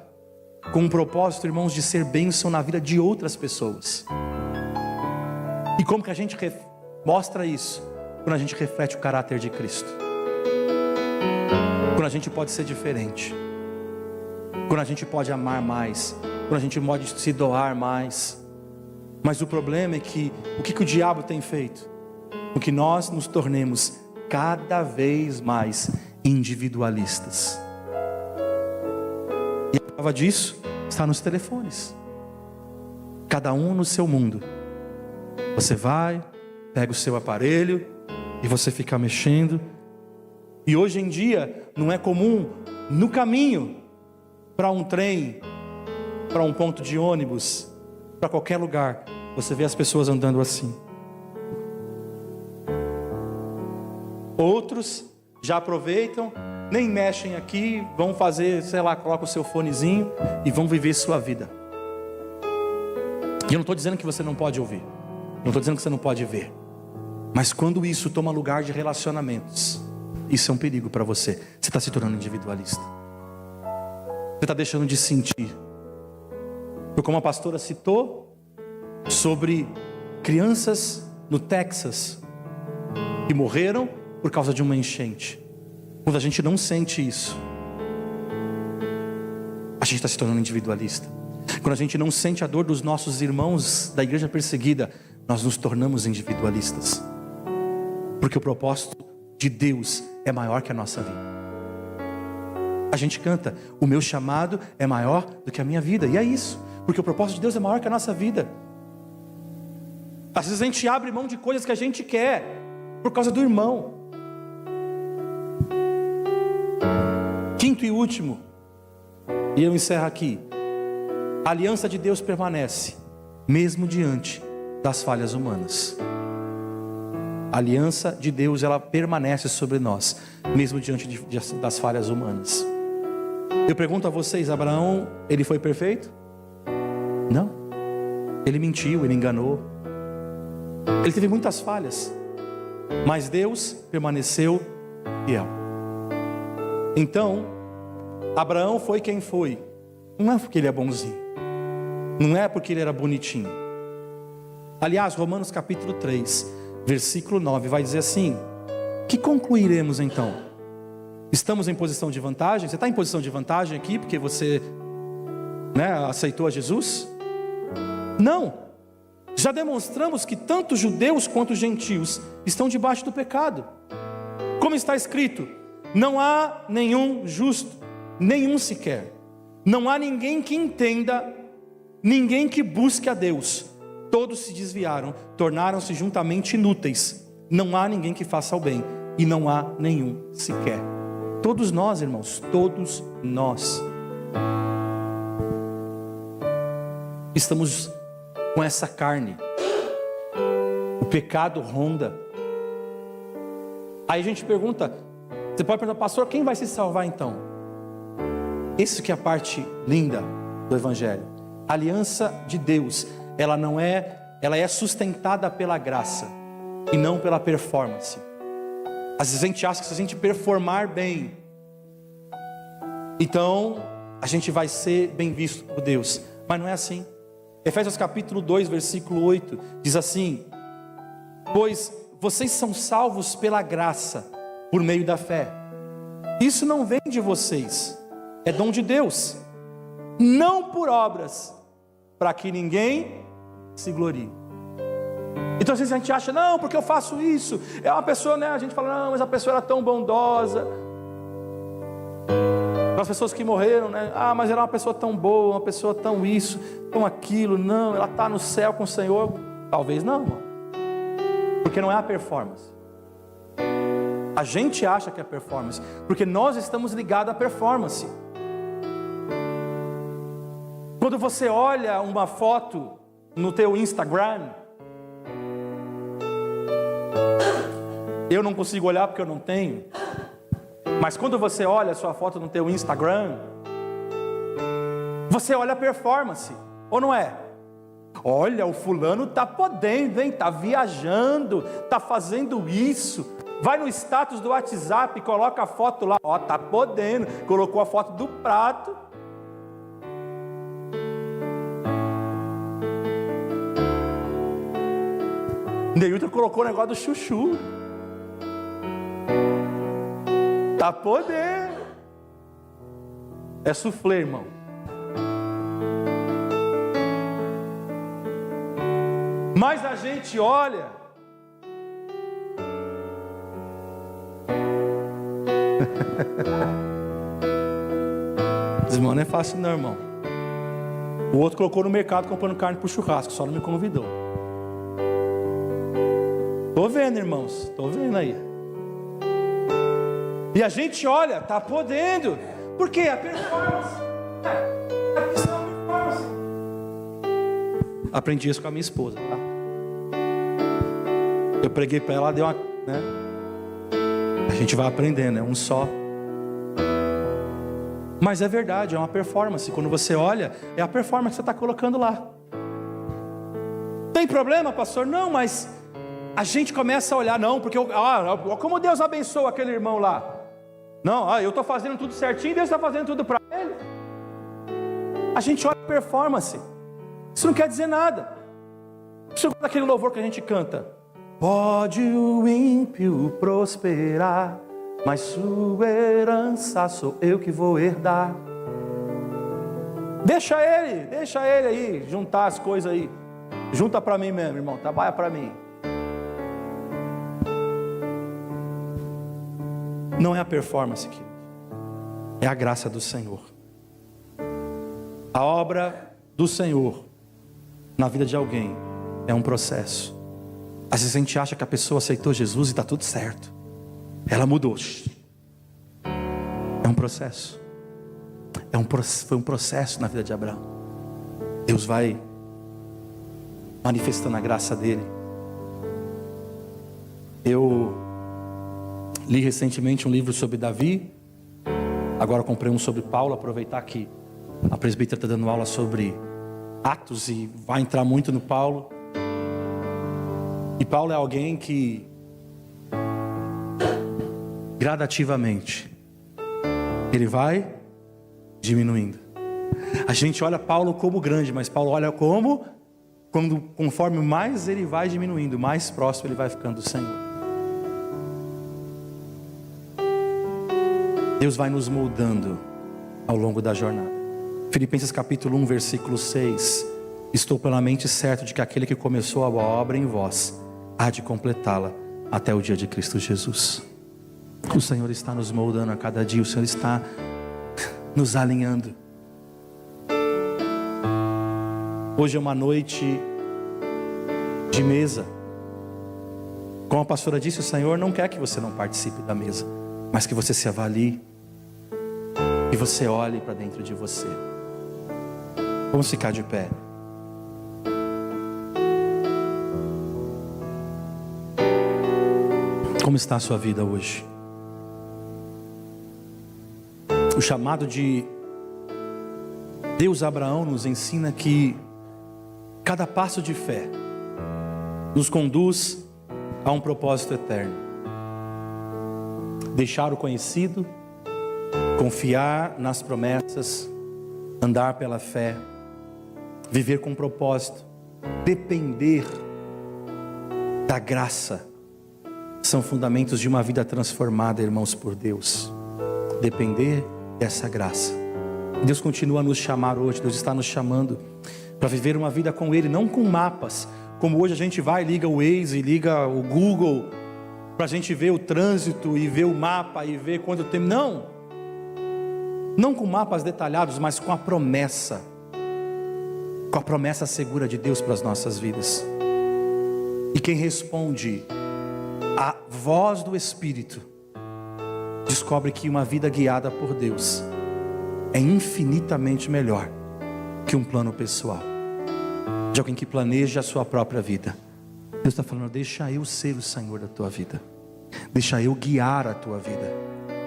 com um propósito, irmãos, de ser bênção na vida de outras pessoas. E como que a gente mostra isso? Quando a gente reflete o caráter de Cristo. Quando a gente pode ser diferente. Quando a gente pode amar mais. Quando a gente pode se doar mais. Mas o problema é que, o que o diabo tem feito? O que nós nos tornemos cada vez mais individualistas. E a prova disso está nos telefones. Cada um no seu mundo. Você vai, pega o seu aparelho e você fica mexendo. E hoje em dia não é comum, no caminho para um trem, para um ponto de ônibus, para qualquer lugar, você vê as pessoas andando assim. Outros já aproveitam, nem mexem aqui, vão fazer, sei lá, coloca o seu fonezinho e vão viver sua vida. E eu não estou dizendo que você não pode ouvir, não estou dizendo que você não pode ver, mas quando isso toma lugar de relacionamentos, isso é um perigo para você. Você está se tornando individualista, você está deixando de sentir. Como a pastora citou sobre crianças no Texas que morreram por causa de uma enchente. Quando a gente não sente isso, a gente está se tornando individualista. Quando a gente não sente a dor dos nossos irmãos da igreja perseguida, nós nos tornamos individualistas. Porque o propósito de Deus é maior que a nossa vida. A gente canta: o meu chamado é maior do que a minha vida. E é isso, porque o propósito de Deus é maior que a nossa vida. Às vezes a gente abre mão de coisas que a gente quer por causa do irmão. Quinto e último, e eu encerro aqui: a aliança de Deus permanece mesmo diante das falhas humanas. A aliança de Deus, ela permanece sobre nós mesmo diante das falhas humanas. Eu pergunto a vocês: Abraão, ele foi perfeito? Não. Ele mentiu, ele enganou, ele teve muitas falhas, mas Deus permaneceu fiel. Então, Abraão foi quem foi, não é porque ele é bonzinho, não é porque ele era bonitinho. Aliás, Romanos capítulo 3, versículo 9 vai dizer assim: que concluiremos então? Estamos em posição de vantagem? Você está em posição de vantagem aqui porque você, aceitou a Jesus? Não. Já demonstramos que tanto judeus quanto gentios estão debaixo do pecado. Como está escrito: não há nenhum justo, nenhum sequer. Não há ninguém que entenda, ninguém que busque a Deus. Todos se desviaram, tornaram-se juntamente inúteis. Não há ninguém que faça o bem, e não há nenhum sequer. Todos nós, irmãos, todos nós estamos com essa carne pecado ronda. Aí a gente pergunta, você pode perguntar, pastor, quem vai se salvar então? Isso que é a parte linda do Evangelho. A aliança de Deus, ela é sustentada pela graça e não pela performance. Às vezes a gente acha que se a gente performar bem, então a gente vai ser bem visto por Deus, mas não é assim. Efésios capítulo 2, versículo 8, diz assim: pois vocês são salvos pela graça, por meio da fé. Isso não vem de vocês, é dom de Deus, não por obras, para que ninguém se glorie. Então às vezes a gente acha, não, porque eu faço isso, é uma pessoa, né? A gente fala, não, mas a pessoa era tão bondosa. As pessoas que morreram, né? Ah, mas era uma pessoa tão boa, uma pessoa tão isso, tão aquilo. Não, ela está no céu com o Senhor. Talvez não, porque não é a performance. A gente acha que é performance, porque nós estamos ligados à performance. Quando você olha uma foto no teu Instagram, eu não consigo olhar porque eu não tenho, mas quando você olha a sua foto no teu Instagram, você olha a performance, ou não é? Olha, o fulano está podendo, hein? Está viajando, está fazendo isso. Vai no status do WhatsApp e coloca a foto lá, ó, está podendo, colocou a foto do prato. Neilton colocou o negócio do chuchu. Tá podendo. É suflê, irmão. Mas a gente olha. Irmão, não é fácil não, irmão. O outro colocou no mercado comprando carne pro churrasco, só não me convidou. Tô vendo, irmãos, tô vendo aí. E a gente olha, tá podendo. Por quê? A performance. A questão da performance. Aprendi isso com a minha esposa, tá? Eu preguei para ela, deu uma, né? A gente vai aprendendo, é um só. Mas é verdade, é uma performance. Quando você olha, é a performance que você está colocando lá. Tem problema, pastor? Não, mas a gente começa a olhar, não, porque como Deus abençoa aquele irmão lá. Não, eu estou fazendo tudo certinho, Deus está fazendo tudo para ele. A gente olha a performance. Isso não quer dizer nada. Isso é aquele louvor que a gente canta. Pode o ímpio prosperar, mas sua herança sou eu que vou herdar. Deixa ele aí, juntar as coisas aí. Junta para mim mesmo, irmão, trabalha para mim. Não é a performance, querido. É a graça do Senhor. A obra do Senhor na vida de alguém é um processo. Às vezes a gente acha que a pessoa aceitou Jesus e está tudo certo. Ela mudou. É um processo. Foi um processo na vida de Abraão. Deus vai manifestando a graça dele. Eu li recentemente um livro sobre Davi. Agora comprei um sobre Paulo. Aproveitar que a presbítera está dando aula sobre Atos e vai entrar muito no Paulo. E Paulo é alguém que gradativamente ele vai diminuindo. A gente olha Paulo como grande, mas Paulo olha conforme mais ele vai diminuindo, mais próximo ele vai ficando do Senhor. Deus vai nos moldando ao longo da jornada. Filipenses capítulo 1, versículo 6. Estou plenamente certo de que aquele que começou a boa obra em vós há de completá-la até o dia de Cristo Jesus. O Senhor está nos moldando a cada dia. O Senhor está nos alinhando. Hoje é uma noite de mesa. Como a pastora disse, o Senhor não quer que você não participe da mesa, mas que você se avalie e você olhe para dentro de você. Vamos ficar de pé. Como está a sua vida hoje? O chamado de Deus a Abraão nos ensina que cada passo de fé nos conduz a um propósito eterno. Deixar o conhecido, confiar nas promessas, andar pela fé, viver com propósito, depender da graça, são fundamentos de uma vida transformada, irmãos, por Deus. Depender dessa graça. Deus continua a nos chamar hoje, Deus está nos chamando para viver uma vida com Ele, não com mapas, como hoje a gente vai, liga o Waze, liga o Google, para a gente ver o trânsito e ver o mapa e ver quanto tempo. Não com mapas detalhados, mas com a promessa segura de Deus para as nossas vidas. E quem responde à voz do Espírito, descobre que uma vida guiada por Deus é infinitamente melhor que um plano pessoal, de alguém que planeja a sua própria vida. Deus está falando: deixa eu ser o Senhor da tua vida, deixa eu guiar a tua vida,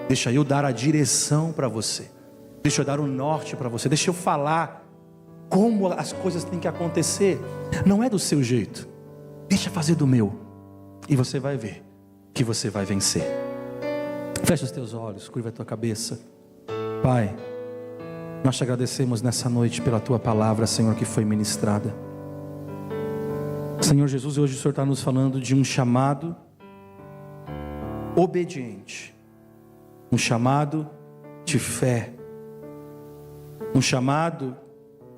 deixa eu dar a direção para você, deixa eu dar o norte para você, deixa eu falar como as coisas têm que acontecer. Não é do seu jeito, deixa eu fazer do meu, e você vai ver que você vai vencer. Fecha os teus olhos, curva a tua cabeça. Pai, nós te agradecemos nessa noite pela tua palavra, Senhor, que foi ministrada. Senhor Jesus, hoje o Senhor está nos falando de um chamado obediente, um chamado de fé, um chamado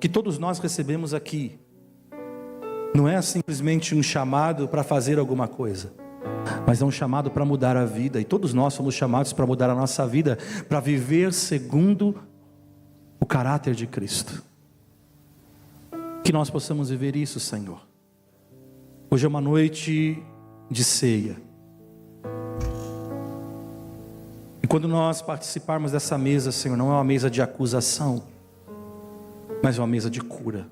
que todos nós recebemos aqui. Não é simplesmente um chamado para fazer alguma coisa, mas é um chamado para mudar a vida. E todos nós somos chamados para mudar a nossa vida, para viver segundo o caráter de Cristo. Que nós possamos viver isso, Senhor. Hoje é uma noite de ceia. E quando nós participarmos dessa mesa, Senhor, não é uma mesa de acusação, mas é uma mesa de cura.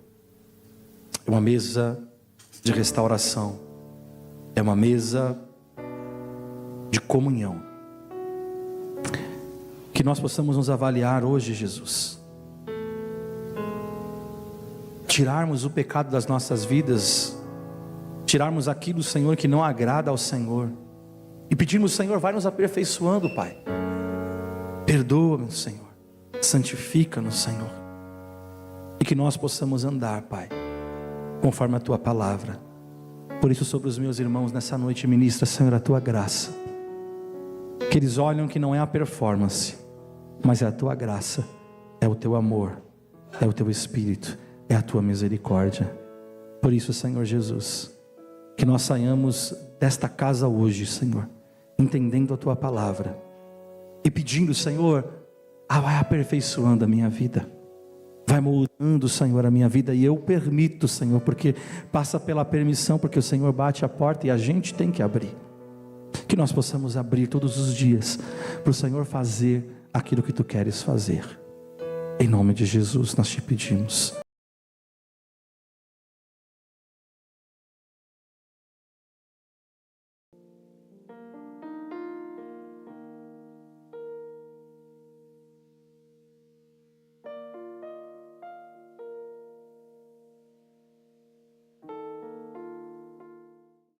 É uma mesa de restauração. É uma mesa de comunhão. Que nós possamos nos avaliar hoje, Jesus. Tirarmos o pecado das nossas vidas, tirarmos aquilo, Senhor, que não agrada ao Senhor, e pedirmos: Senhor, vai nos aperfeiçoando, Pai. Perdoa-nos, Senhor, santifica-nos, Senhor, e que nós possamos andar, Pai, conforme a tua palavra. Por isso, sobre os meus irmãos nessa noite, ministra, Senhor, a tua graça, que eles olham que não é a performance, mas é a tua graça, é o teu amor, é o teu Espírito, é a tua misericórdia. Por isso, Senhor Jesus, que nós saiamos desta casa hoje, Senhor, entendendo a tua palavra e pedindo, Senhor, vai aperfeiçoando a minha vida, vai moldando, Senhor, a minha vida. E eu permito, Senhor, porque passa pela permissão, porque o Senhor bate a porta e a gente tem que abrir. Que nós possamos abrir todos os dias para o Senhor fazer aquilo que tu queres fazer. Em nome de Jesus nós te pedimos.